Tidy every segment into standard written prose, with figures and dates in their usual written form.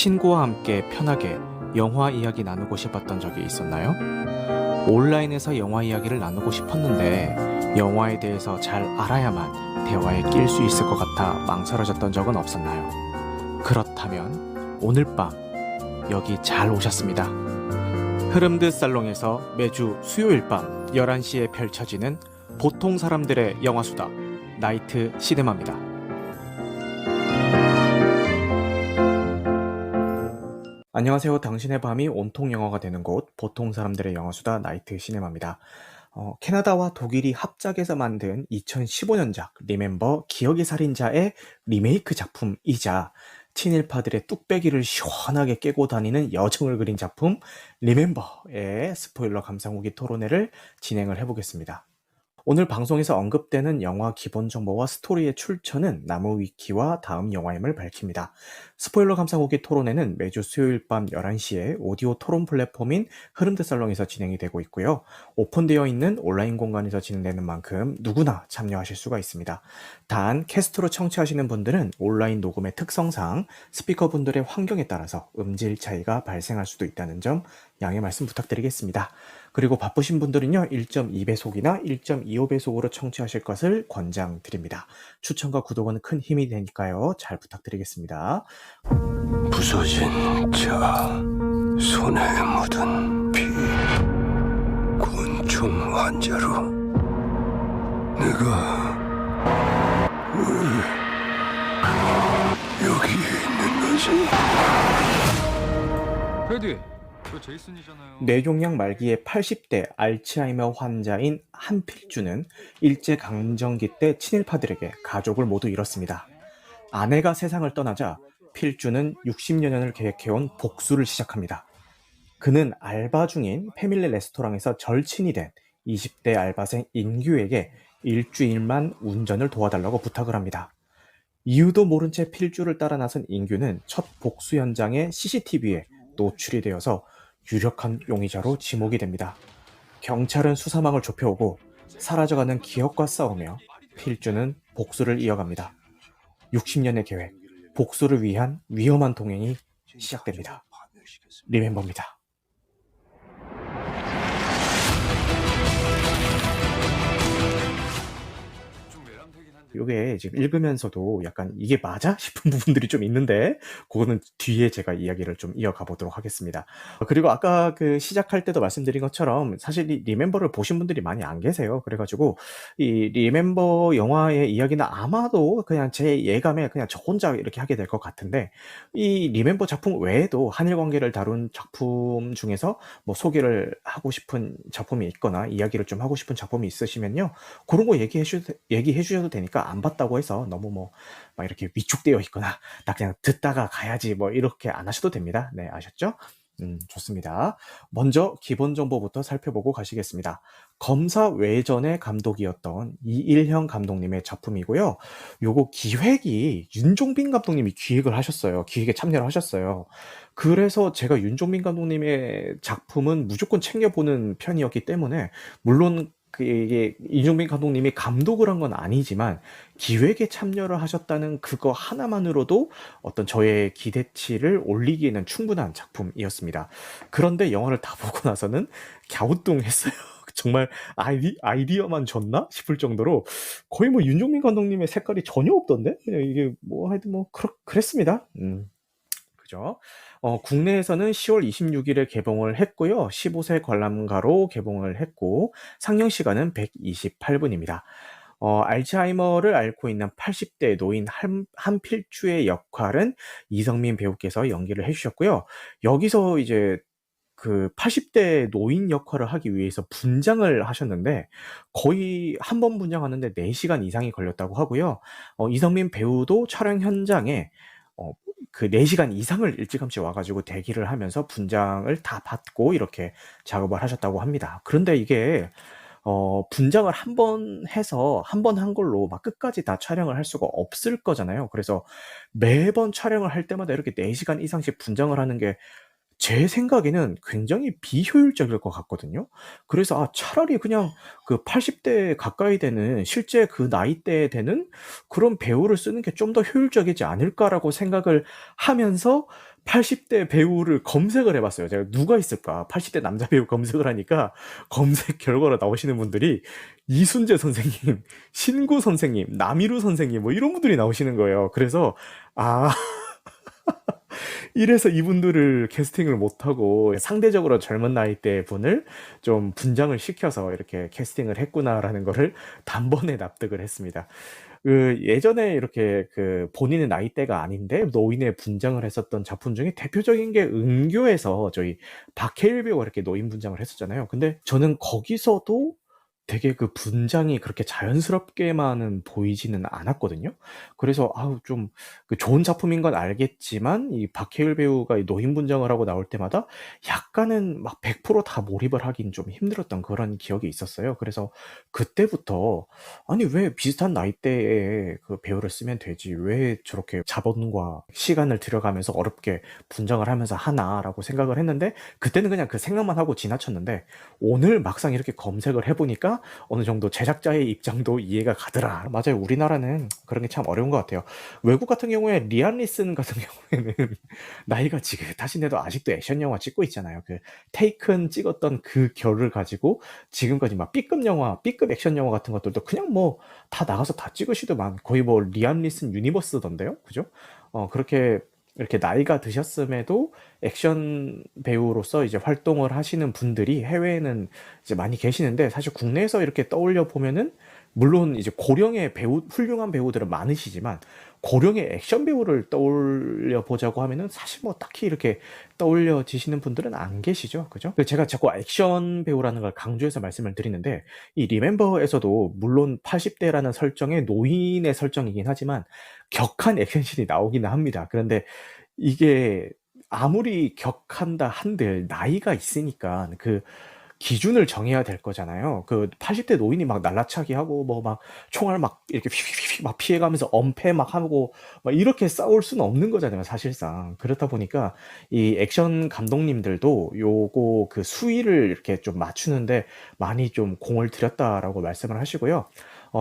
친구와 함께 편하게 영화 이야기 나누고 싶었던 적이 있었나요? 온라인에서 영화 이야기를 나누고 싶었는데 영화에 대해서 잘 알아야만 대화에 낄 수 있을 것 같아 망설여졌던 적은 없었나요? 그렇다면 오늘 밤 여기 잘 오셨습니다. 흐름드 살롱에서 매주 수요일 밤 11시에 펼쳐지는 보통 사람들의 영화수다 나이트 시네마입니다. 안녕하세요. 당신의 밤이 온통 영화가 되는 곳 보통 사람들의 영화수다 나이트 시네마입니다. 캐나다와 독일이 합작해서 만든 2015년작 리멤버 기억의 살인자의 리메이크 작품이자 친일파들의 뚝배기를 시원하게 깨고 다니는 여정을 그린 작품 리멤버의 스포일러 감상 후기 토론회를 진행을 해보겠습니다. 오늘 방송에서 언급되는 영화 기본 정보와 스토리의 출처는 나무위키와 다음 영화임을 밝힙니다. 스포일러 감상 후기 토론회는 매주 수요일 밤 11시에 오디오 토론 플랫폼인 흐름드 살롱에서 진행이 되고 있고요. 오픈되어 있는 온라인 공간에서 진행되는 만큼 누구나 참여하실 수가 있습니다. 단 캐스트로 청취하시는 분들은 온라인 녹음의 특성상 스피커분들의 환경에 따라서 음질 차이가 발생할 수도 있다는 점 양해 말씀 부탁드리겠습니다. 그리고 바쁘신 분들은요 1.2배속이나 1.25배속으로 청취하실 것을 권장드립니다. 추천과 구독은 큰 힘이 되니까요 잘 부탁드리겠습니다. 부서진 자, 손에 묻은 피, 곤충 환자로 내가 왜 여기 있는 거지? 프레디, 저 제이슨이잖아요. 뇌종양 말기의 80대 알츠하이머 환자인 한필주는 일제강점기 때 친일파들에게 가족을 모두 잃었습니다. 아내가 세상을 떠나자 필주는 60여 년을 계획해온 복수를 시작합니다. 그는 알바 중인 패밀리 레스토랑에서 절친이 된 20대 알바생 인규에게 일주일만 운전을 도와달라고 부탁을 합니다. 이유도 모른 채 필주를 따라 나선 인규는 첫 복수 현장의 CCTV에 노출이 되어서 유력한 용의자로 지목이 됩니다. 경찰은 수사망을 좁혀오고 사라져가는 기억과 싸우며 필주는 복수를 이어갑니다. 60년의 계획, 복수를 위한 위험한 동행이 시작됩니다. 리멤버입니다. 이게 지금 읽으면서도 약간 이게 맞아? 싶은 부분들이 좀 있는데 그거는 뒤에 제가 이야기를 좀 이어가 보도록 하겠습니다. 그리고 아까 그 시작할 때도 말씀드린 것처럼 사실 이 리멤버를 보신 분들이 많이 안 계세요. 그래가지고 이 리멤버 영화의 이야기는 아마도 그냥 제 예감에 그냥 저 혼자 이렇게 하게 될 것 같은데 이 리멤버 작품 외에도 한일 관계를 다룬 작품 중에서 뭐 소개를 하고 싶은 작품이 있거나 이야기를 좀 하고 싶은 작품이 있으시면요. 그런 거 얘기해 주셔도 되니까 안 봤다고 해서 너무 막 이렇게 위축되어 있거나 나 그냥 듣다가 가야지 뭐 이렇게 안 하셔도 됩니다. 네, 아셨죠? 좋습니다. 먼저 기본 정보부터 살펴보고 가시겠습니다. 검사 외전의 감독이었던 이일형 감독님의 작품이고요. 요거 기획이 윤종빈 감독님이 기획을 하셨어요. 기획에 참여를 하셨어요. 그래서 제가 윤종빈 감독님의 작품은 무조건 챙겨보는 편이었기 때문에 물론 이게 이종빈 감독님이 감독을 한 건 아니지만 기획에 참여를 하셨다는 그거 하나만으로도 어떤 저의 기대치를 올리기에는 충분한 작품이었습니다. 그런데 영화를 다 보고 나서는 갸우뚱했어요. 정말 아이디어만 줬나 싶을 정도로 거의 뭐 윤종빈 감독님의 색깔이 전혀 없던데 그냥 이게 뭐 하여튼 뭐 그랬습니다. 그죠? 국내에서는 10월 26일에 개봉을 했고요. 15세 관람가로 개봉을 했고 상영 시간은 128분입니다. 알츠하이머를 앓고 있는 80대 노인 한필주의 역할은 이성민 배우께서 연기를 해주셨고요. 여기서 이제 그 80대 노인 역할을 하기 위해서 분장을 하셨는데 거의 한 번 분장하는데 4시간 이상이 걸렸다고 하고요. 이성민 배우도 촬영 현장에 그 4시간 이상을 일찌감치 와가지고 대기를 하면서 분장을 다 받고 이렇게 작업을 하셨다고 합니다. 그런데 이게 분장을 한 번 해서 한 번 한 걸로 막 끝까지 다 촬영을 할 수가 없을 거잖아요. 그래서 매번 촬영을 할 때마다 이렇게 4시간 이상씩 분장을 하는 게 제 생각에는 굉장히 비효율적일 것 같거든요. 그래서 차라리 그냥 그 80대 가까이 되는 실제 그 나이대에 되는 그런 배우를 쓰는 게 좀 더 효율적이지 않을까라고 생각을 하면서 80대 배우를 검색을 해봤어요. 제가 누가 있을까? 80대 남자 배우 검색을 하니까 검색 결과로 나오시는 분들이 이순재 선생님, 신구 선생님, 남이루 선생님 뭐 이런 분들이 나오시는 거예요. 그래서 아 이래서 이분들을 캐스팅을 못하고 상대적으로 젊은 나이대 분을 좀 분장을 시켜서 이렇게 캐스팅을 했구나라는 거를 단번에 납득을 했습니다. 그 예전에 이렇게 그 본인의 나이대가 아닌데 노인의 분장을 했었던 작품 중에 대표적인 게 은교에서 저희 박해일 배우가 이렇게 노인 분장을 했었잖아요. 근데 저는 거기서도 되게 그 분장이 그렇게 자연스럽게만은 보이지는 않았거든요. 그래서 아우 좀 그 좋은 작품인 건 알겠지만 이 박해일 배우가 이 노인 분장을 하고 나올 때마다 약간은 막 100%다 몰입을 하긴 좀 힘들었던 그런 기억이 있었어요. 그래서 그때부터 아니 왜 비슷한 나이대의 그 배우를 쓰면 되지 왜 저렇게 자본과 시간을 들여가면서 어렵게 분장을 하면서 하나라고 생각을 했는데 그때는 그냥 그 생각만 하고 지나쳤는데 오늘 막상 이렇게 검색을 해보니까 어느 정도 제작자의 입장도 이해가 가더라. 맞아요. 우리나라는 그런 게 참 어려운 것 같아요. 외국 같은 경우에 리암 리슨 같은 경우에는 나이가 지긋하신데도 아직도 액션 영화 찍고 있잖아요. 그 테이큰 찍었던 그 결을 가지고 지금까지 막 B급 영화, B급 액션 영화 같은 것들도 그냥 뭐 다 나가서 다 찍으시더만 거의 뭐 리암 리슨 유니버스던데요. 그죠? 그렇게 이렇게 나이가 드셨음에도 액션 배우로서 이제 활동을 하시는 분들이 해외에는 이제 많이 계시는데 사실 국내에서 이렇게 떠올려 보면은 물론 이제 고령의 배우, 훌륭한 배우들은 많으시지만 고령의 액션 배우를 떠올려 보자고 하면은 사실 뭐 딱히 이렇게 떠올려지시는 분들은 안 계시죠. 그죠? 제가 자꾸 액션 배우라는 걸 강조해서 말씀을 드리는데 이 리멤버에서도 물론 80대라는 설정의 노인의 설정이긴 하지만 격한 액션씬이 나오기는 합니다. 그런데 이게 아무리 격한다 한들 나이가 있으니까 그 기준을 정해야 될 거잖아요. 그 80대 노인이 막 날라차기 하고 뭐 막 총알 막 이렇게 휘휘휘 막 피해가면서 엄폐 막 하고 막 이렇게 싸울 수는 없는 거잖아요, 사실상. 그렇다 보니까 이 액션 감독님들도 요거 그 수위를 이렇게 좀 맞추는데 많이 좀 공을 들였다라고 말씀을 하시고요.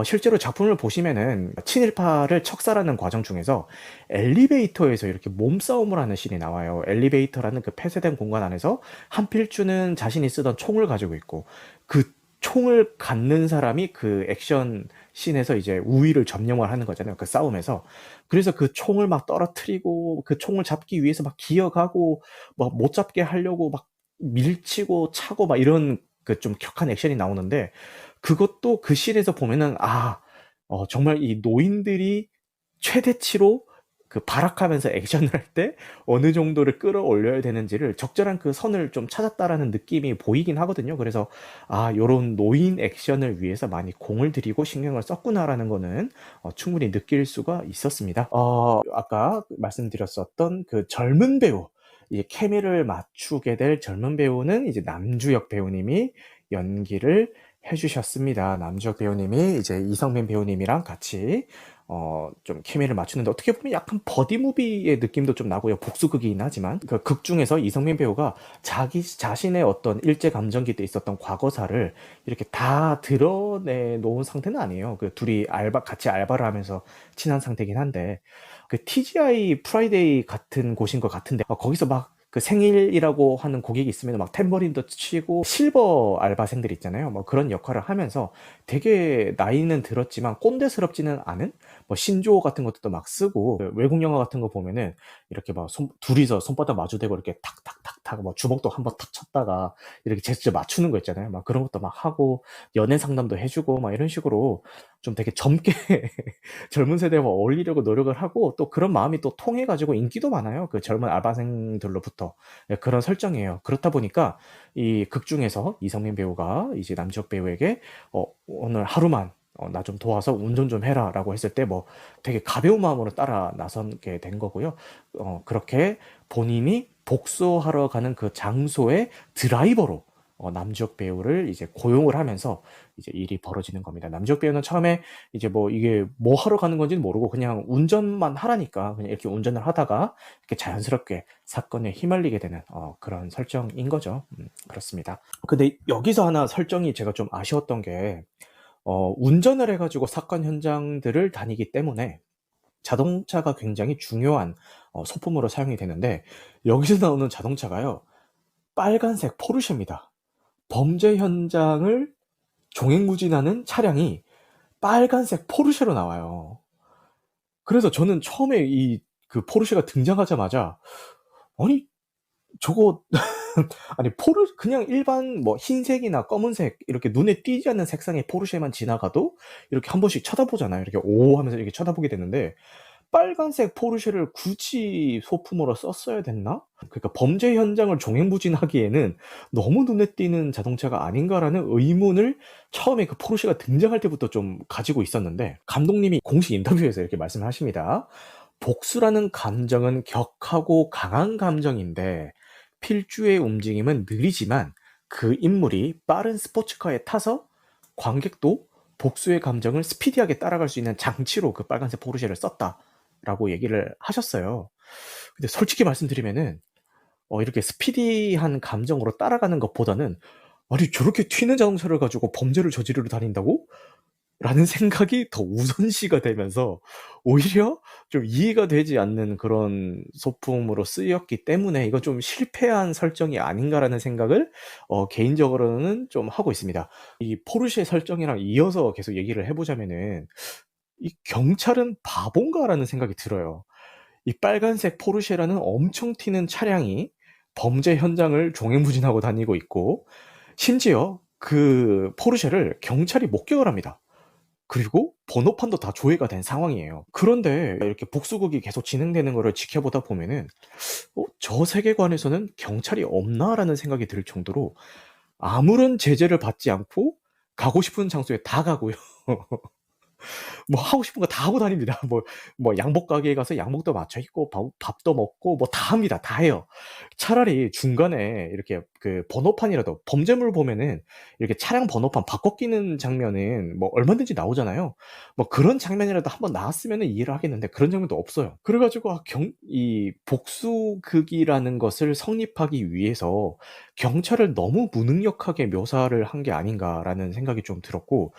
실제로 작품을 보시면은 친일파를 척살하는 과정 중에서 엘리베이터에서 이렇게 몸싸움을 하는 씬이 나와요. 엘리베이터라는 그 폐쇄된 공간 안에서 한필주는 자신이 쓰던 총을 가지고 있고 그 총을 갖는 사람이 그 액션 씬에서 이제 우위를 점령을 하는 거잖아요. 그 싸움에서. 그래서 그 총을 막 떨어뜨리고 그 총을 잡기 위해서 막 기어가고 막 못 잡게 하려고 막 밀치고 차고 막 이런 그 좀 격한 액션이 나오는데 그것도 그 씬에서 보면은 정말 이 노인들이 최대치로 그 발악하면서 액션을 할 때 어느 정도를 끌어올려야 되는지를 적절한 그 선을 좀 찾았다라는 느낌이 보이긴 하거든요. 그래서 요런 노인 액션을 위해서 많이 공을 들이고 신경을 썼구나라는 거는 충분히 느낄 수가 있었습니다. 아까 말씀드렸었던 그 젊은 배우, 이 케미를 맞추게 될 젊은 배우는 이제 남주혁 배우님이 연기를 해주셨습니다. 남주혁 배우님이 이제 이성민 배우님이랑 같이 좀 케미를 맞추는데 어떻게 보면 약간 버디무비의 느낌도 좀 나고요. 복수극이긴 하지만 그 극 중에서 이성민 배우가 자기 자신의 어떤 일제 감정기 때 있었던 과거사를 이렇게 다 드러내 놓은 상태는 아니에요. 그 둘이 같이 알바를 하면서 친한 상태긴 한데 그 TGI 프라이데이 같은 곳인 것 같은데 거기서 막 그 생일이라고 하는 고객이 있으면 막 탬버린도 치고 실버 알바생들 있잖아요. 뭐 그런 역할을 하면서 되게 나이는 들었지만 꼰대스럽지는 않은 뭐 신조어 같은 것도 막 쓰고 그 외국 영화 같은 거 보면은 이렇게 막 둘이서 손바닥 마주대고 이렇게 탁탁탁탁 뭐 주먹도 한번 탁 쳤다가 이렇게 제스처 맞추는 거 있잖아요. 막 그런 것도 막 하고 연애 상담도 해주고 막 이런 식으로 좀 되게 젊게 젊은 세대와 어울리려고 노력을 하고 또 그런 마음이 또 통해가지고 인기도 많아요. 그 젊은 알바생들로부터. 네, 그런 설정이에요. 그렇다 보니까 이 극 중에서 이성민 배우가 이제 남지혁 배우에게 오늘 하루만 나 좀 도와서 운전 좀 해라라고 했을 때 뭐 되게 가벼운 마음으로 따라 나서게 된 거고요. 그렇게 본인이 복수하러 가는 그 장소의 드라이버로 남주혁 배우를 이제 고용을 하면서 이제 일이 벌어지는 겁니다. 남주혁 배우는 처음에 이제 뭐 이게 뭐 하러 가는 건지는 모르고 그냥 운전만 하라니까 그냥 이렇게 운전을 하다가 이렇게 자연스럽게 사건에 휘말리게 되는 그런 설정인 거죠. 그렇습니다. 근데 여기서 하나 설정이 제가 좀 아쉬웠던 게 운전을 해가지고 사건 현장들을 다니기 때문에 자동차가 굉장히 중요한 소품으로 사용이 되는데 여기서 나오는 자동차가요. 빨간색 포르쉐입니다. 범죄 현장을 종횡무진하는 차량이 빨간색 포르쉐로 나와요. 그래서 저는 처음에 그 포르쉐가 등장하자마자 아니 저거 아니 그냥 일반 뭐 흰색이나 검은색 이렇게 눈에 띄지 않는 색상의 포르쉐만 지나가도 이렇게 한 번씩 쳐다보잖아요. 이렇게 오 하면서 이렇게 쳐다보게 되는데 빨간색 포르쉐를 굳이 소품으로 썼어야 됐나? 그러니까 범죄 현장을 종횡무진하기에는 너무 눈에 띄는 자동차가 아닌가라는 의문을 처음에 그 포르쉐가 등장할 때부터 좀 가지고 있었는데 감독님이 공식 인터뷰에서 이렇게 말씀을 하십니다. 복수라는 감정은 격하고 강한 감정인데 필주의 움직임은 느리지만 그 인물이 빠른 스포츠카에 타서 관객도 복수의 감정을 스피디하게 따라갈 수 있는 장치로 그 빨간색 포르쉐를 썼다라고 얘기를 하셨어요. 근데 솔직히 말씀드리면은 이렇게 스피디한 감정으로 따라가는 것보다는 '아니 저렇게 튀는 자동차를 가지고 범죄를 저지르러 다닌다고?' 라는 생각이 더 우선시가 되면서 오히려 좀 이해가 되지 않는 그런 소품으로 쓰였기 때문에 '이건 좀 실패한 설정이 아닌가.'라는 생각을 개인적으로는 좀 하고 있습니다. 이 포르쉐 설정이랑 이어서 계속 얘기를 해 보자면은 '이 경찰은 바본가.'라는 생각이 들어요. 이 빨간색 포르쉐라는 엄청 튀는 차량이 범죄 현장을 종횡무진하고 다니고 있고 심지어 그 포르쉐를 경찰이 목격을 합니다. 그리고 번호판도 다 조회가 된 상황이에요. 그런데 이렇게 복수극이 계속 진행되는 거를 지켜보다 보면은 '저 세계관에서는 경찰이 없나?'라는 생각이 들 정도로 아무런 제재를 받지 않고 가고 싶은 장소에 다 가고요. 뭐 하고 싶은 거 다 하고 다닙니다. 뭐 양복 가게에 가서 양복도 맞춰 입고 밥도 먹고 뭐 다 합니다. 다 해요. 차라리 중간에 이렇게 그 번호판이라도 범죄물 보면은 이렇게 차량 번호판 바꿔 끼는 장면은 뭐 얼마든지 나오잖아요. 뭐 그런 장면이라도 한번 나왔으면은 이해를 하겠는데 그런 장면도 없어요. 그래 가지고 이 복수극이라는 것을 성립하기 위해서 '경찰을 너무 무능력하게 묘사를 한 게 아닌가.'라는 생각이 좀 들었고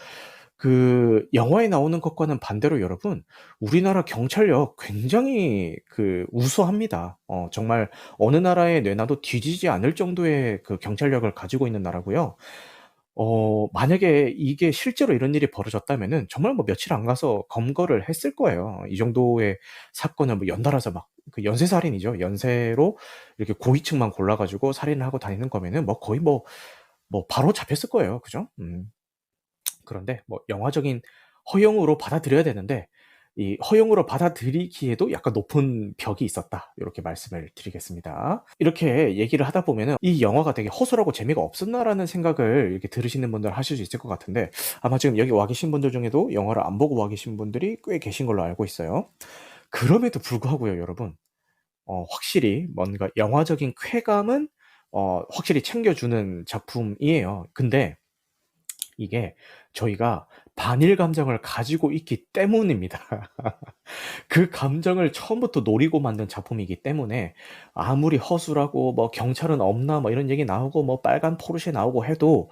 그 영화에 나오는 것과는 반대로 여러분 우리나라 경찰력 굉장히 우수합니다. 정말 어느 나라에 내놔도 뒤지지 않을 정도의 그 경찰력을 가지고 있는 나라고요. 만약에 이게 실제로 이런 일이 벌어졌다면은 정말 뭐 며칠 안 가서 검거를 했을 거예요. 이 정도의 사건을 뭐 연달아서 막 그 연쇄 살인이죠. 연쇄로 이렇게 고위층만 골라 가지고 살인을 하고 다니는 거면은 뭐 거의 뭐 바로 잡혔을 거예요. 그죠? 그런데 뭐 영화적인 허용으로 받아들여야 되는데 이 허용으로 받아들이기에도 약간 높은 벽이 있었다. 요렇게 말씀을 드리겠습니다. 이렇게 얘기를 하다 보면은 '이 영화가 되게 허술하고 재미가 없었나.'라는 생각을 이렇게 들으시는 분들 하실 수 있을 것 같은데 아마 지금 여기 와 계신 분들 중에도 영화를 안 보고 와 계신 분들이 꽤 계신 걸로 알고 있어요. 그럼에도 불구하고요 여러분 확실히 뭔가 영화적인 쾌감은 확실히 챙겨주는 작품이에요. 근데 이게 저희가 반일 감정을 가지고 있기 때문입니다. 그 감정을 처음부터 노리고 만든 작품이기 때문에 아무리 허술하고 뭐 "경찰은 없나?" 뭐 이런 얘기 나오고 뭐 빨간 포르쉐 나오고 해도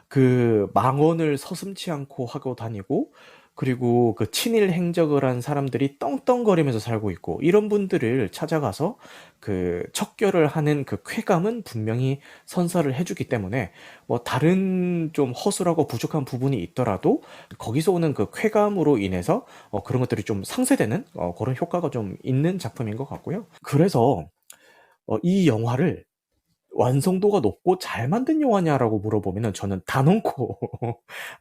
그 망언을 서슴지 않고 하고 다니고 그리고 그 친일 행적을 한 사람들이 떵떵거리면서 살고 있고 이런 분들을 찾아가서 그 척결을 하는 그 쾌감은 분명히 선사를 해 주기 때문에 뭐 다른 좀 허술하고 부족한 부분이 있더라도 거기서 오는 그 쾌감으로 인해서 그런 것들이 좀 상쇄되는 고런 효과가 좀 있는 작품인 것 같고요. 그래서 이 영화를 완성도가 높고 잘 만든 영화냐라고 물어보면은 저는 단언코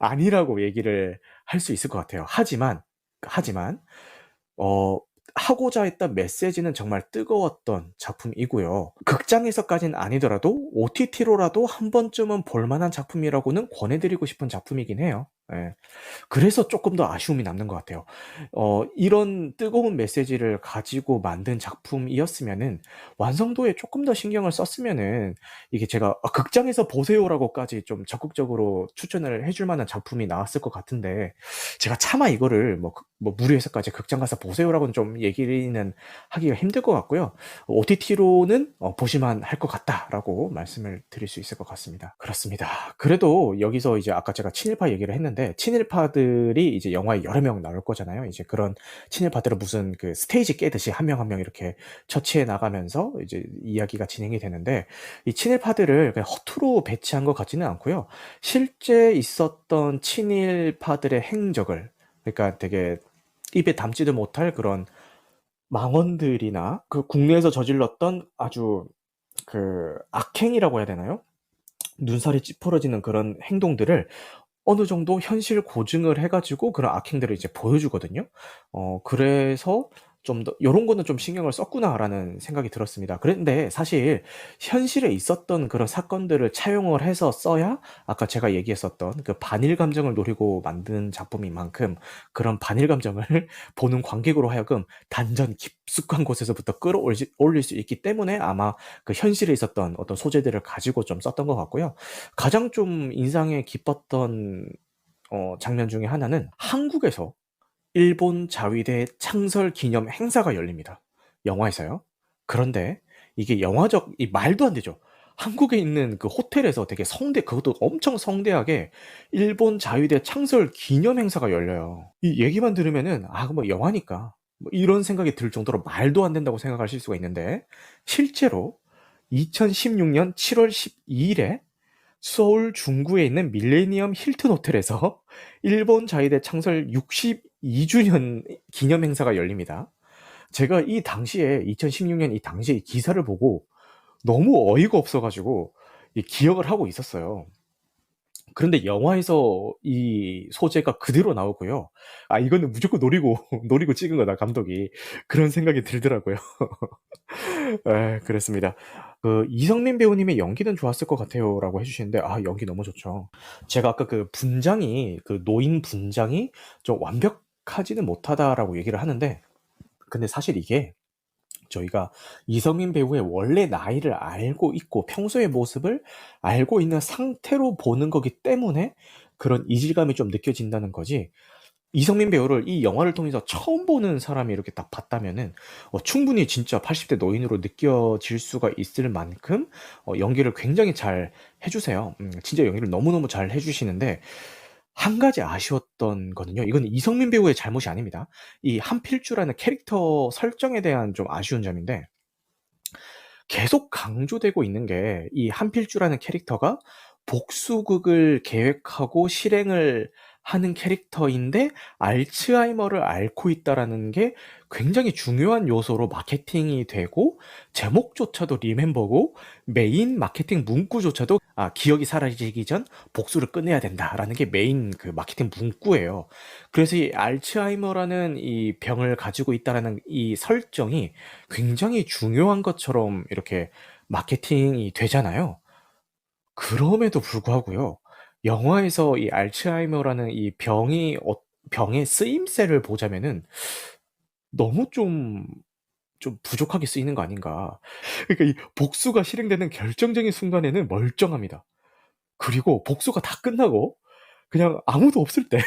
아니라고 얘기를 할 수 있을 것 같아요. 하지만 어 하고자 했던 메시지는 정말 뜨거웠던 작품이고요. 극장에서까지는 아니더라도 OTT로라도 한 번쯤은 볼 만한 작품이라고는 권해 드리고 싶은 작품이긴 해요. 예. 그래서 쪼끔 더 아쉬움이 남는 것 같아요. 이런 뜨거운 메시지를 가지고 만든 작품이었으면은 완성도에 쪼끔 더 신경을 썼으면은 이게 제가 극장에서 보세요라고까지 좀 적극적으로 추천을 해줄 만한 작품이 나왔을 것 같은데 제가 차마 이거를 뭐 무리해서까지 "극장 가서 보세요."라고는 좀 얘기는 하기가 힘들 것 같고요. "OTT로는 보실만 할 것 같다."라고 말씀을 드릴 수 있을 것 같습니다. 그렇습니다. 그래도 여기서 이제 아까 제가 친일파 얘기를 했는데 있는데 친일파들이 이제 영화에 여러 명 나올 거잖아요. 이제 그런 친일파들은 무슨 그 스테이지 깨듯이 한 명 한 명 이렇게 처치해 나가면서 이제 이야기가 진행이 되는데 이 친일파들을 그냥 허투루 배치한 것 같지는 않고요. 실제 있었던 친일파들의 행적을 그러니까 되게 입에 담지도 못할 그런 망언들이나 그 국내에서 저질렀던 아주 그 악행이라고 해야 되나요? 눈살이 찌푸러지는 그런 행동들을 어느 정도 현실 고증을 해 가지고 그런 악행들을 이제 보여주거든요. 그래서 좀 더 '요런 거는 좀 신경을 썼구나.'라는 생각이 들었습니다. 그런데 사실 현실에 있었던 그런 사건들을 차용을 해서 써야 아까 제가 얘기했었던 그 반일 감정을 노리고 만든 작품인 만큼 그런 반일 감정을 보는 관객으로 하여금 단전 깊숙한 곳에서부터 올릴 수 있기 때문에 아마 그 현실에 있었던 어떤 소재들을 가지고 좀 썼던 것 같고요. 가장 좀 인상에 깊었던 장면 중에 하나는 한국에서 일본 자위대 창설 기념 행사가 열립니다. 영화에서요. 그런데 이게 영화적 이 말도 안 되죠. 한국에 있는 그 호텔에서 되게 그것도 엄청 성대하게 일본 자위대 창설 기념 행사가 열려요. 이 얘기만 들으면은 '아 뭐 영화니까.' 뭐 이런 생각이 들 정도로 말도 안 된다고 생각하실 수가 있는데 실제로 2016년 7월 12 일에 서울 중구에 있는 밀레니엄 힐튼 호텔에서 일본 자위대 창설 62 주년 기념 행사가 열립니다. 제가 이 당시에 2016년 이 당시에 이 기사를 보고 너무 어이가 없어 가지고 이 기억을 하고 있었어요. 그런데 영화에서 이 소재가 그대로 나오고요. '아 이거는 무조건 노리고 노리고 찍은 거다 감독이.' 그런 생각이 들더라고요. 예 그랬습니다. 그 "이성민 배우님의 연기는 좋았을 것 같아요."라고 해 주시는데 아 연기 너무 좋죠. 제가 아까 그 분장이 그 노인 분장이 좀 "완벽하지는 못하다."라고 얘기를 하는데 근데 사실 이게 저희가 이성민 배우의 원래 나이를 알고 있고 평소의 모습을 알고 있는 상태로 보는 거기 때문에 그런 이질감이 좀 느껴진다는 거지 이성민 배우를 이 영화를 통해서 처음 보는 사람이 이렇게 딱 봤다면은 충분히 진짜 80대 노인으로 느껴질 수가 있을 만큼 연기를 굉장히 잘 해 주세요. 진짜 연기를 너무너무 잘 해 주시는데 한 가지 아쉬웠던 거는요. 이건 이성민 배우의 잘못이 아닙니다. 이 한필주라는 캐릭터 설정에 대한 좀 아쉬운 점인데 계속 강조되고 있는 게 이 한필주라는 캐릭터가 복수극을 계획하고 실행을 하는 캐릭터인데 알츠하이머를 앓고 있다라는 게 굉장히 중요한 요소로 마케팅이 되고 제목조차도 리멤버고 메인 마케팅 문구조차도 '아 기억이 사라지기 전 복수를 끝내야 된다.'라는 게 메인 그 마케팅 문구예요. 그래서 이 알츠하이머라는 이 병을 가지고 있다라는 이 설정이 굉장히 중요한 것처럼 이렇게 마케팅이 되잖아요. 그럼에도 불구하고요. 영화에서 이 알츠하이머라는 이 병의 쓰임새를 보자면은 너무 좀 부족하게 쓰이는 거 아닌가. 그러니까 이 복수가 실행되는 결정적인 순간에는 멀쩡합니다. 그리고 복수가 다 끝나고 그냥 아무도 없을 때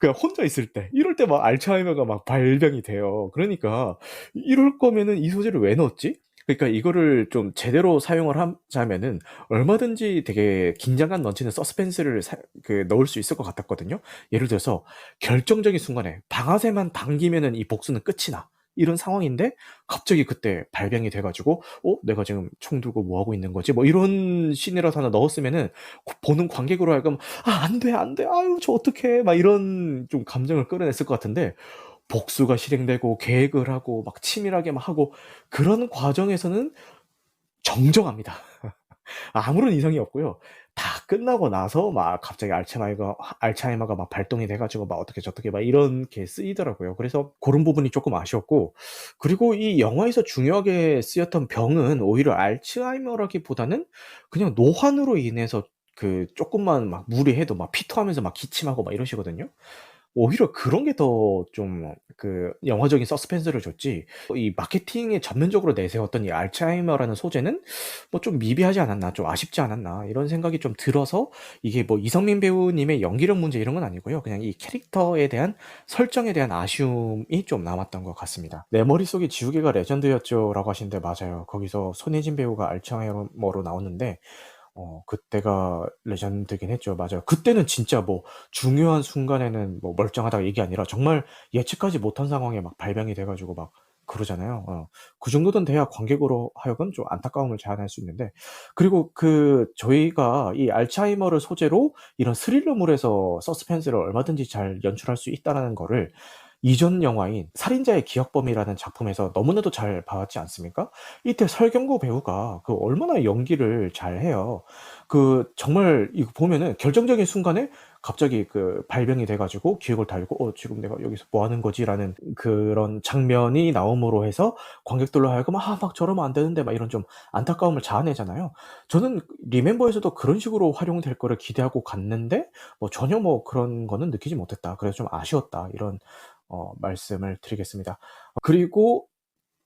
그냥 혼자 있을 때 이럴 때 막 알츠하이머가 막 발병이 돼요. 그러니까 '이럴 거면은 이 소재를 왜 넣었지?' 그러니까 이거를 좀 제대로 사용을 하자면은 얼마든지 되게 긴장감 넘치는 서스펜스를 넣을 수 있을 것 같았거든요. 예를 들어서 결정적인 순간에 방아쇠만 당기면은 이 복수는 끝이 나. 이런 상황인데 갑자기 그때 발병이 돼 가지고 '어 내가 지금 총 들고 뭐 하고 있는 거지?' 뭐 이런 씬이라도 하나 넣었으면은 보는 관객으로 하여금 '아 안 돼, 안 돼. 아유 저 어떡해.' 막 이런 좀 감정을 끌어냈을 것 같은데 복수가 실행되고 계획을 하고 막 치밀하게 막 하고 그런 과정에서는 정정합니다. 아무런 이상이 없고요. 다 끝나고 나서 막 갑자기 알츠하이머가 막 발동이 돼 가지고 막 어떻게 저떻게 막 이렇게 쓰이더라고요. 그래서 고런 부분이 쪼끔 아쉬웠고 그리고 이 영화에서 중요하게 쓰였던 병은 오히려 알츠하이머라기보다는 그냥 노환으로 인해서 그 쪼끔만 막 무리해도 막 피토하면서 막 기침하고 막 이러시거든요. 오히려 그런 게 더 좀 그 영화적인 서스펜스를 줬지 이 마케팅에 전면적으로 내세웠던 이 알츠하이머라는 소재는 뭐 좀 미비하지 않았나 좀 아쉽지 않았나 이런 생각이 좀 들어서 이게 뭐 이성민 배우님의 연기력 문제 이런 건 아니고요. 그냥 이 캐릭터에 대한 설정에 대한 아쉬움이 좀 남았던 것 같습니다. "내 머릿속에 지우개가 레전드였죠."라고 하시는데 맞아요. 거기서 손예진 배우가 알츠하이머로 나오는데 그때가 레전드긴 했죠. 맞아요. 그때는 진짜 뭐 중요한 순간에는 뭐 멀쩡하다 이게 아니라 정말 예측하지 못한 상황에 막 발병이 돼 가지고 막 그러잖아요. 그 정도는 돼야 관객으로 하여금 좀 안타까움을 자아낼 수 있는데, 그리고 저희가 이 알츠하이머를 소재로 이런 스릴러물에서 서스펜스를 얼마든지 잘 연출할 수 있다라는 거를 이전 영화인 살인자의 기억범이라는 작품에서 너무나도 잘 봐왔지 않습니까? 이때 설경구 배우가 얼마나 연기를 잘해요. 정말 이거 보면은 결정적인 순간에 갑자기 발병이 돼 가지고 기억을 달고 '지금 내가 여기서 뭐 하는 거지?'라는 그런 장면이 나옴으로 해서 관객들로 하여금 '아 막 저러면 안 되는데.' 막 이런 좀 안타까움을 자아내잖아요. 저는 리멤버에서도 그런 식으로 활용될 거를 기대하고 갔는데 전혀 그런 거는 느끼지 못했다. 그래서 좀 아쉬웠다. 이런 말씀을 드리겠습니다. 그리고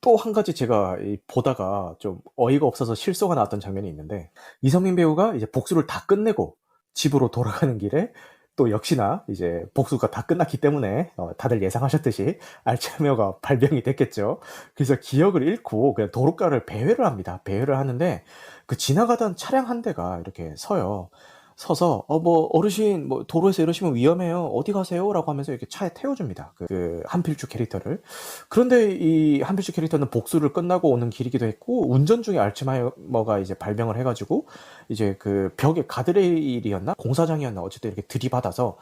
또 한 가지 제가 보다가 좀 어이가 없어서 실소가 나왔던 장면이 있는데, 이성민 배우가 이제 복수를 다 끝내고 집으로 돌아가는 길에 또 역시나 이제 복수가 다 끝났기 때문에 다들 예상하셨듯이 알츠하이머가 발병이 됐겠죠. 그래서 기억을 잃고 그냥 도로가를 배회를 합니다. 배회를 하는데 지나가던 차량 한 대가 이렇게 서요. 서서 뭐 "어르신 뭐 도로에서 이러시면 위험해요. 어디 가세요?"라고 하면서 이렇게 차에 태워 줍니다, 한필주 캐릭터를. 그런데 이 한필주 캐릭터는 복수를 끝나고 오는 길이기도 했고 운전 중에 알츠하이머가 이제 발병을 해 가지고 이제 벽에 가드레일이었나 공사장이었나 어쨌든 이렇게 들이받아서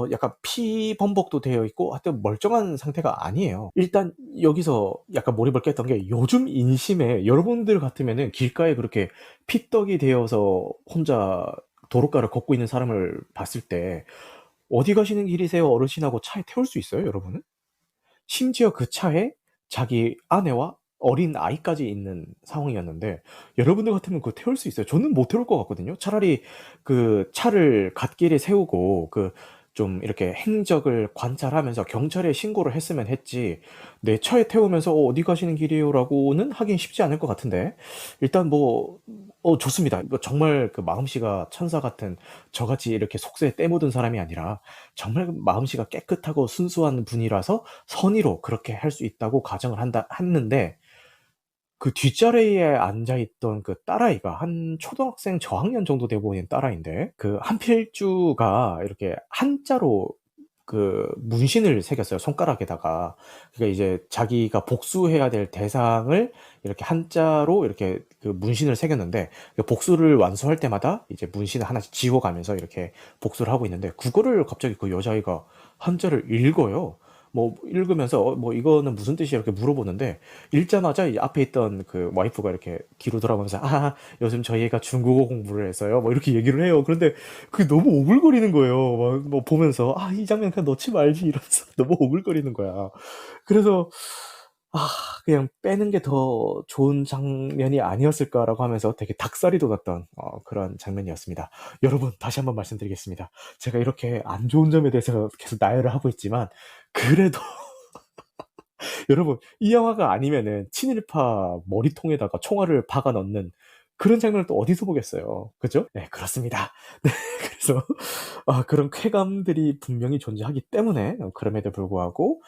약간 피 범벅도 되어 있고 하여튼 멀쩡한 상태가 아니에요. 일단 여기서 약간 몰입을 깼던 게, 요즘 인심에 여러분들 같으면은 길가에 그렇게 피떡이 되어서 혼자 도로가를 걷고 있는 사람을 봤을 때 "어디 가시는 길이세요, 어르신?" 하고 차에 태울 수 있어요, 여러분은? 심지어 그 차에 자기 아내와 어린아이까지 있는 상황이었는데 여러분들 같으면 그거 태울 수 있어요? 저는 못 태울 것 같거든요. 차라리 차를 갓길에 세우고 좀 이렇게 행적을 관찰하면서 경찰에 신고를 했으면 했지, 내 차에 태우면서 "어디 가시는 길이에요?"라고는 하긴 쉽지 않을 것 같은데. 일단 좋습니다. 이거 정말 마음씨가 천사 같은, 저같이 이렇게 속세에 때 묻은 사람이 아니라 정말 마음씨가 깨끗하고 순수한 분이라서 선의로 그렇게 할 수 있다고 가정을 했는데, 뒷자리에 앉아 있던 딸아이가 한 초등학생 저학년 정도 돼 보이는 딸아이인데, 한필주가 이렇게 한자로 문신을 새겼어요, 손가락에다가. 그러니까 이제 자기가 복수해야 될 대상을 이렇게 한자로 이렇게 문신을 새겼는데, 복수를 완수할 때마다 이제 문신을 하나씩 지워 가면서 이렇게 복수를 하고 있는데, 그거를 갑자기 여자아이가 한자를 읽어요. 읽으면서 이거는 무슨 뜻이야?" 이렇게 물어보는데, 읽자마자 이 앞에 있던 와이프가 이렇게 뒤로 돌아보면서 "아 요즘 저희 애가 중국어 공부를 해서요." 이렇게 얘기를 해요. 그런데 그게 너무 오글거리는 거예요. 보면서 '아 이 장면 그냥 넣지 말지.' 이러면서 너무 오글거리는 거야. 그래서 '아 그냥 빼는 게 더 좋은 장면이 아니었을까.'라고 하면서 되게 닭살이 돋았던 그런 장면이었습니다. 여러분, 다시 한번 말씀드리겠습니다. 제가 이렇게 안 좋은 점에 대해서 계속 나열을 하고 있지만 그래도 여러분, 이 영화가 아니면은 친일파 머리통에다가 총알을 박아 넣는 그런 장면을 또 어디서 보겠어요. 그죠? 네, 그렇습니다. 네, 그래서 그런 쾌감들이 분명히 존재하기 때문에 그럼에도 불구하고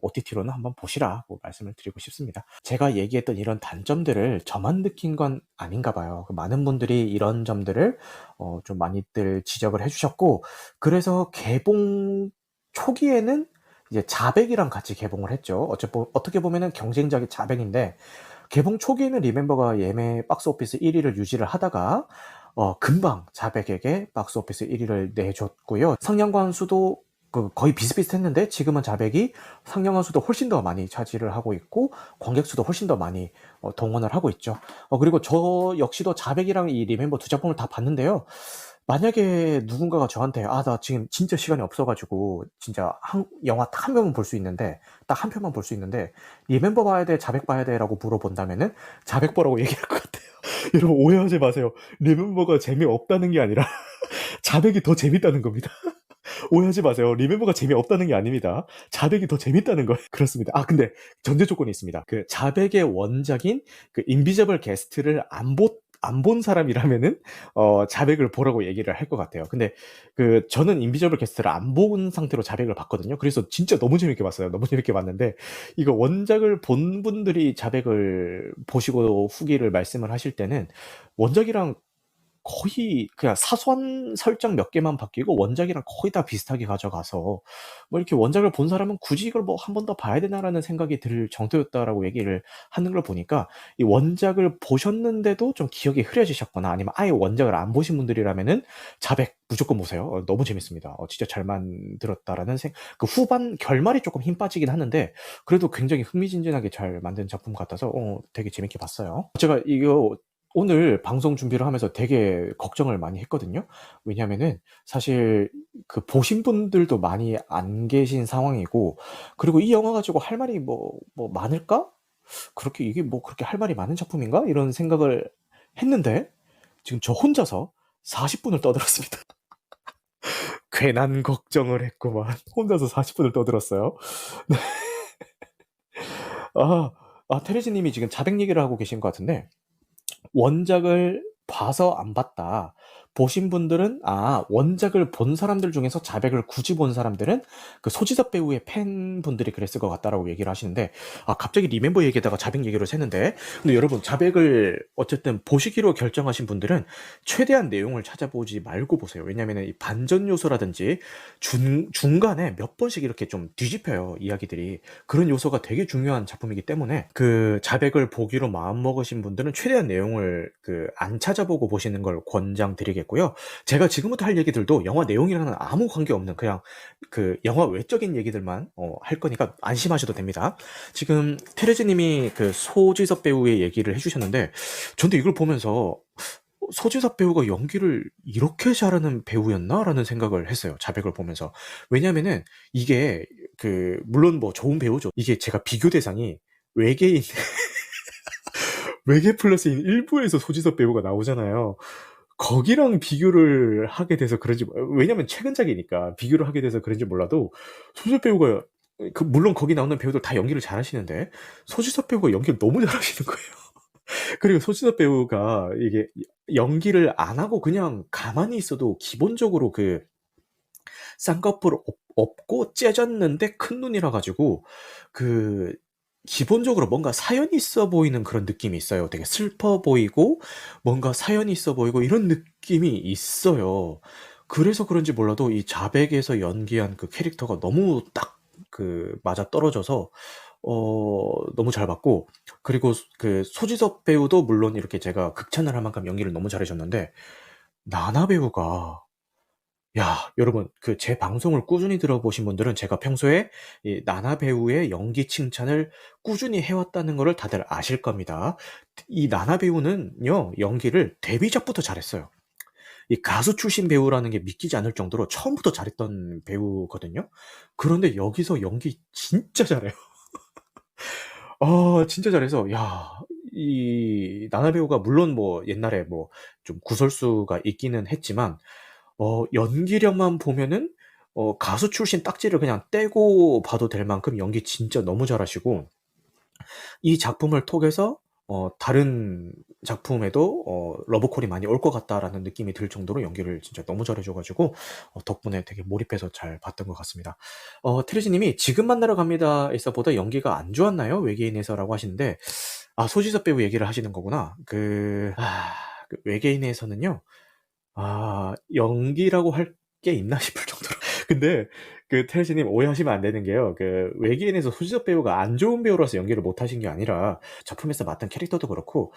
OTT로는 한번 보시라고 말씀을 드리고 싶습니다. 제가 얘기했던 이런 단점들을 저만 느낀 건 아닌가 봐요. 많은 분들이 이런 점들을 좀 많이들 지적을 해 주셨고, 그래서 개봉 초기에는 이제 자백이랑 같이 개봉을 했죠. 어떻게 보면은 경쟁작이 자백인데, 개봉 초기에는 리멤버가 예매 박스오피스 1 위를 유지를 하다가 금방 자백에게 박스오피스 1 위를 내줬고요. 상영관 수도 거의 비슷비슷했는데 지금은 자백이 상영관 수도 훨씬 더 많이 차지를 하고 있고 관객 수도 훨씬 더 많이 동원을 하고 있죠. 그리고 저 역시도 자백이랑 이 리멤버 두 작품을 다 봤는데요. 만약에 누군가가 저한테 "아 나 지금 진짜 시간이 없어 가지고 진짜 영화 딱 한 편만 볼 수 있는데, 딱 한 편만 볼 수 있는데 리멤버 봐야 돼, 자백 봐야 돼?"라고 물어본다면은 자백 보라고 얘기할 것 같아요. 여러분, 오해하지 마세요. 리멤버가 재미없다는 게 아니라 자백이 더 재밌다는 겁니다. 오해하지 마세요. 리멤버가 재미없다는 게 아닙니다. 자백이 더 재밌다는 거예요. 그렇습니다. 근데 전제 조건이 있습니다. 자백의 원작인 인비저블 게스트를 안 본 사람이라면은 자백을 보라고 얘기를 할 것 같아요. 근데 저는 인비저블 게스트를 안 본 상태로 자백을 봤거든요. 그래서 진짜 너무 재밌게 봤어요. 너무 재밌게 봤는데, 이거 원작을 본 분들이 자백을 보시고 후기를 말씀을 하실 때는 원작이랑 거의 그냥 사소한 설정 몇 개만 바뀌고 원작이랑 거의 다 비슷하게 가져가서 뭐 이렇게 원작을 본 사람은 굳이 이걸 뭐 한 번 더 봐야 되나라는 생각이 들 정도였다라고 얘기를 하는 걸 보니까 이 원작을 보셨는데도 좀 기억이 흐려지셨거나 아니면 아예 원작을 안 보신 분들이라면은 자백 무조건 보세요. 너무 재밌습니다. 진짜 잘 만들었다라는 그 후반 결말이 조금 힘 빠지긴 하는데 그래도 굉장히 흥미진진하게 잘 만든 작품 같아서 되게 재밌게 봤어요. 제가 이거 오늘 방송 준비를 하면서 되게 걱정을 많이 했거든요. 왜냐면은 사실 그 보신 분들도 많이 안 계신 상황이고, 그리고 이 영화 가지고 할 말이 뭐 많을까? 그렇게 이게 뭐 그렇게 할 말이 많은 작품인가? 이런 생각을 했는데, 지금 저 혼자서 40분을 떠들었습니다. 괜한 걱정을 했구만. 혼자서 40분을 떠들었어요. 네. 테레지 님이 지금 자백 얘기를 하고 계신 것 같은데, 원작을 봐서 안 봤다. 보신 분들은 원작을 본 사람들 중에서 자백을 굳이 본 사람들은 그 소지섭 배우의 팬분들이 그랬을 것 같다라고 얘기를 하시는데 갑자기 리멤버 얘기에다가 자백 얘기를 새는데 근데 여러분 자백을 어쨌든 보시기로 결정하신 분들은 최대한 내용을 찾아보지 말고 보세요. 왜냐면은 이 반전 요소라든지 중간에 몇 번씩 이렇게 좀 뒤집혀요. 이야기들이. 그런 요소가 되게 중요한 작품이기 때문에 그 자백을 보기로 마음먹으신 분들은 최대한 내용을 안 찾아보고 보시는 걸 권장드리겠고요. 제가 지금부터 할 얘기들도 영화 내용이랑은 아무 관계없는 그냥 그 영화 외적인 얘기들만 할 거니까 안심하셔도 됩니다. 지금 테레즈 님이 그 소지섭 배우의 얘기를 해주셨는데 저도 이걸 보면서 소지섭 배우가 연기를 이렇게 잘하는 배우였나? 라는 생각을 했어요. 자백을 보면서. 왜냐면은 이게 물론 뭐 좋은 배우죠. 이게 제가 비교 대상이 외계인 외계 플러스인 일부에서 소지섭 배우가 나오잖아요. 거기랑 비교를 하게 돼서 그런지 왜냐면 최근작이니까 비교를 하게 돼서 그런지 몰라도 소지섭 배우가 물론 거기 나오는 배우들 다 연기를 잘하시는데 소지섭 배우가 연기를 너무 잘하시는 거예요. 그리고 소지섭 배우가 이게 연기를 안 하고 그냥 가만히 있어도 기본적으로 쌍꺼풀 없고 째졌는데 큰 눈이라 가지고 기본적으로 뭔가 사연이 있어 보이는 그런 느낌이 있어요. 되게 슬퍼 보이고 뭔가 사연이 있어 보이고 이런 느낌이 있어요. 그래서 그런지 몰라도 이 자백에서 연기한 그 캐릭터가 너무 딱 맞아떨어져서 너무 잘 봤고 그리고 소지섭 배우도 물론 이렇게 제가 극찬을 할 만큼 연기를 너무 잘하셨는데 나나 배우가 여러분 제 방송을 꾸준히 들어보신 분들은 제가 평소에 이 나나 배우의 연기 칭찬을 꾸준히 해왔다는 거를 다들 아실 겁니다. 이 나나 배우는요 연기를 데뷔작부터 잘했어요. 이 가수 출신 배우라는 게 믿기지 않을 정도로 처음부터 잘했던 배우거든요. 그런데 여기서 연기 진짜 잘해요. 진짜 잘해서 이 나나 배우가 물론 뭐 옛날에 뭐 좀 구설수가 있기는 했지만 연기력만 보면은 가수 출신 딱지를 그냥 떼고 봐도 될 만큼 연기 진짜 너무 잘하시고 이 작품을 통해서 다른 작품에도 러브콜이 많이 올 것 같다라는 느낌이 들 정도로 연기를 진짜 너무 잘해줘 가지고 덕분에 되게 몰입해서 잘 봤던 것 같습니다. 테레지 님이 "지금 만나러 갑니다."에서 보다 연기가 안 좋았나요? 외계인에서라고 하시는데 소지섭 배우 얘기를 하시는 거구나. 외계인에서는요. 연기라고 할 게 있나 싶을 정도로. 근데 테레시님 오해하시면 안 되는 게요. 외계인에서 소지섭 배우가 안 좋은 배우라서 연기를 못 하신 게 아니라 작품에서 맡은 캐릭터도 그렇고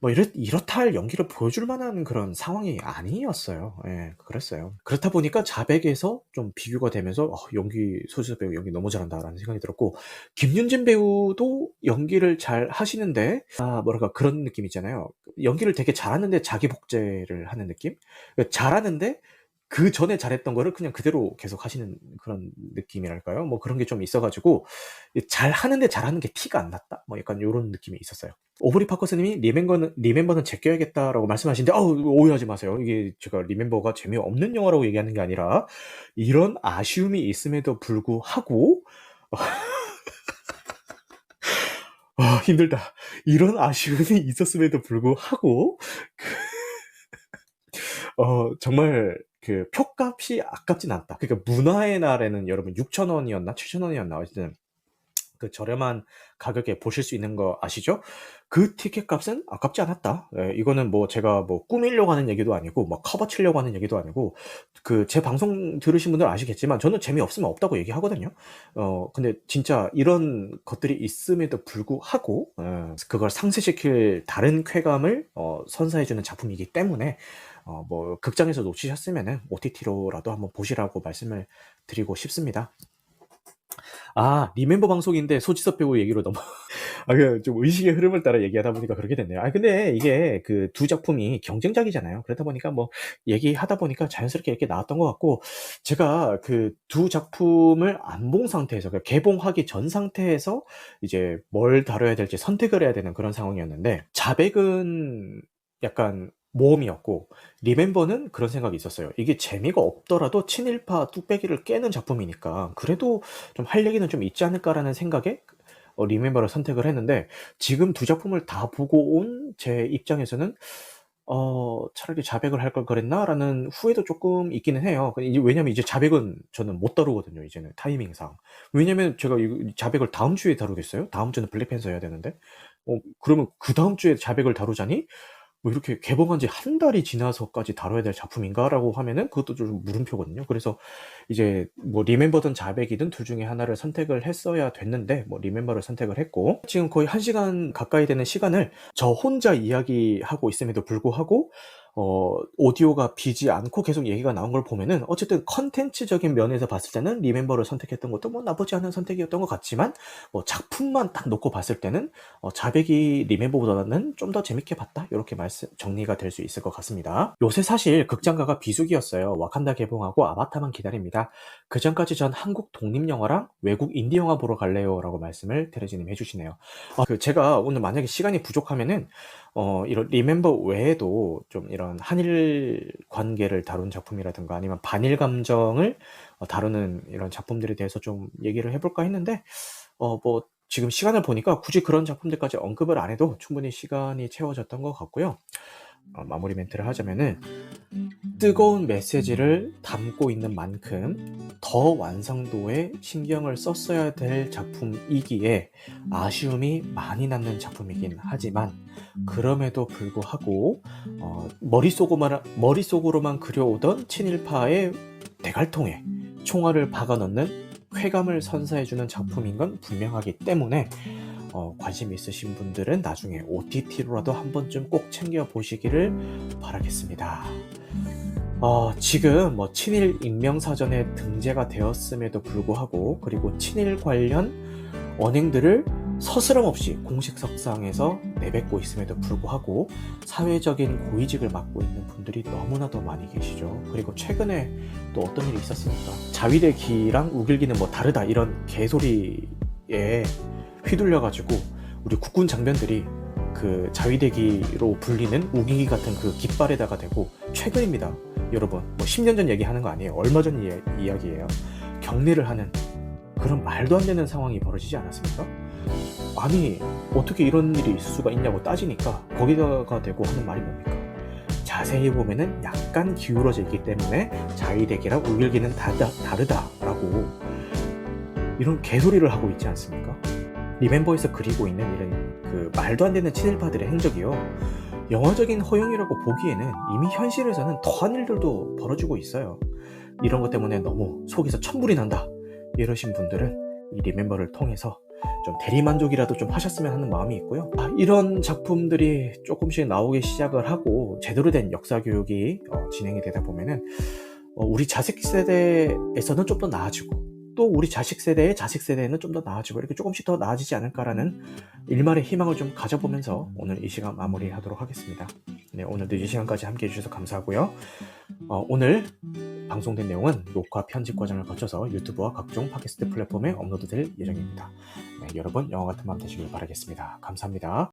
뭐 이렇다 할 연기를 보여줄 만한 그런 상황이 아니었어요. 예, 그랬어요. 그렇다 보니까 자백에서 좀 비교가 되면서 소지섭 배우 연기 너무 잘한다라는 생각이 들었고 김윤진 배우도 연기를 잘 하시는데 뭐랄까 그런 느낌 있잖아요. 연기를 되게 잘하는데 자기 복제를 하는 느낌? 잘하는데 그 전에 잘했던 거를 그냥 그대로 계속 하시는 그런 느낌이랄까요? 뭐 그런 게 좀 있어 가지고 잘하는데 잘하는 게 티가 안 났다? 뭐 약간 요런 느낌이 있었어요. 오브리 파커스 님이 리멤버는 제껴야겠다라고 말씀하시는데 오해하지 마세요. 이게 제가 리멤버가 재미없는 영화라고 얘기하는 게 아니라 이런 아쉬움이 있음에도 불구하고 힘들다. 이런 아쉬움이 있었음에도 불구하고 정말 표값이 아깝진 않다. 그러니까 문화의 날에는 여러분 6,000원이었나 7,000원이었나 어쨌든 그 저렴한 가격에 보실 수 있는 거 아시죠? 그 티켓 값은 아깝지 않았다. 예, 이거는 뭐 제가 뭐 꾸미려고 하는 얘기도 아니고 뭐 커버 치려고 하는 얘기도 아니고 그 제 방송 들으신 분들은 아시겠지만 저는 재미없으면 없다고 얘기하거든요. 근데 진짜 이런 것들이 있음에도 불구하고 그걸 상쇄시킬 다른 쾌감을 선사해주는 작품이기 때문에 뭐 극장에서 놓치셨으면은 OTT로라도 한번 보시라고 말씀을 드리고 싶습니다. 아, 리멤버 방송인데 소지섭 배우 얘기로 넘어. 좀 의식의 흐름을 따라 얘기하다 보니까 그렇게 됐네요. 근데 이게 그 두 작품이 경쟁작이잖아요. 그러다 보니까 뭐 얘기하다 보니까 자연스럽게 이렇게 나왔던 것 같고, 제가 그 두 작품을 안 본 상태에서, 그러니까 개봉하기 전 상태에서 이제 뭘 다뤄야 될지 선택을 해야 되는 그런 상황이었는데, 자백은 약간 모험이었고, 리멤버는 그런 생각이 있었어요. 이게 재미가 없더라도 친일파 뚝배기를 깨는 작품이니까 그래도 좀 할 얘기는 좀 있지 않을까라는 생각에 리멤버를 선택을 했는데, 지금 두 작품을 다 보고 온 제 입장에서는 차라리 자백을 할 걸 그랬나라는 후회도 조금 있기는 해요. 왜냐면 이제 자백은 저는 못 다루거든요, 이제는 타이밍상. 왜냐면 제가 이 자백을 다음 주에 다루겠어요? 다음 주는 블랙팬서 해야 되는데. 그러면 그 다음 주에 자백을 다루자니 뭐 이렇게 개봉한 지 한 달이 지나서까지 다뤄야 될 작품인가라고 하면은 그것도 좀 물음표거든요. 그래서 이제 뭐 리멤버든 자백이든 둘 중에 하나를 선택을 했어야 됐는데, 뭐 리멤버를 선택을 했고, 지금 거의 1시간 가까이 되는 시간을 저 혼자 이야기하고 있음에도 불구하고 오디오가 비지 않고 계속 얘기가 나온 걸 보면은 어쨌든 컨텐츠적인 면에서 봤을 때는 리멤버를 선택했던 것도 뭐 나쁘지 않은 선택이었던 것 같지만, 뭐 작품만 딱 놓고 봤을 때는 자백이 리멤버보다는 좀 더 재밌게 봤다, 이렇게 말씀 정리가 될 수 있을 것 같습니다. 요새 사실 극장가가 비수기였어요. 와칸다 개봉하고 아바타만 기다립니다. 그 전까지 전 한국 독립영화랑 외국 인디영화 보러 갈래요 라고 말씀을 테레지님 해주시네요. 제가 오늘 만약에 시간이 부족하면은 이런 리멤버 외에도 좀 이런 한일 관계를 다룬 작품이라든가 아니면 반일 감정을 다루는 이런 작품들에 대해서 좀 얘기를 해볼까 했는데, 뭐 지금 시간을 보니까 굳이 그런 작품들까지 언급을 안 해도 충분히 시간이 채워졌던 것 같고요. 마무리 멘트를 하자면은, 뜨거운 메시지를 담고 있는 만큼 더 완성도에 신경을 썼어야 될 작품이기에 아쉬움이 많이 남는 작품이긴 하지만, 그럼에도 불구하고 머릿속으로만 그려오던 친일파의 대갈통에 총알을 박아넣는 쾌감을 선사해주는 작품인 건 분명하기 때문에 관심 있으신 분들은 나중에 OTT로라도 한 번쯤 꼭 챙겨보시기를 바라겠습니다. 지금 뭐 친일 인명사전에 등재가 되었음에도 불구하고, 그리고 친일 관련 언행들을 서스럼 없이 공식 석상에서 내뱉고 있음에도 불구하고 사회적인 고위직을 맡고 있는 분들이 너무나도 많이 계시죠. 그리고 최근에 또 어떤 일이 있었습니까? 자위대기랑 우길기는 뭐 다르다, 이런 개소리에 휘둘려가지고 우리 국군 장병들이 그 자위대기로 불리는 우기기 같은 그 깃발에다가 대고, 최근입니다 여러분, 뭐 10년 전 얘기하는 거 아니에요. 얼마 전 이야기예요. 격리를 하는 그런 말도 안 되는 상황이 벌어지지 않았습니까? 아니, 어떻게 이런 일이 있을 수가 있냐고 따지니까 거기다가 대고 하는 말이 뭡니까? 자세히 보면은 약간 기울어져 있기 때문에 자위대기랑 우길기는 다르다라고 이런 개소리를 하고 있지 않습니까? 리멤버에서 그리고 있는 이런 그 말도 안 되는 친일파들의 행적이요, 영화적인 허용이라고 보기에는 이미 현실에서는 더한 일들도 벌어지고 있어요. 이런 것 때문에 너무 속에서 천불이 난다 이러신 분들은 이 리멤버를 통해서 좀 대리만족이라도 좀 하셨으면 하는 마음이 있고요. 이런 작품들이 조금씩 나오기 시작을 하고 제대로 된 역사교육이 진행이 되다 보면은 우리 자식 세대에서는 좀 더 나아지고, 또 우리 자식 세대의 자식 세대는 좀 더 나아지고, 이렇게 조금씩 더 나아지지 않을까라는 일말의 희망을 좀 가져보면서 오늘 이 시간 마무리하도록 하겠습니다. 네, 오늘도 이 시간까지 함께 해주셔서 감사하고요. 오늘 방송된 내용은 녹화 편집 과정을 거쳐서 유튜브와 각종 팟캐스트 플랫폼에 업로드될 예정입니다. 네, 여러분 영화 같은 밤 되시길 바라겠습니다. 감사합니다.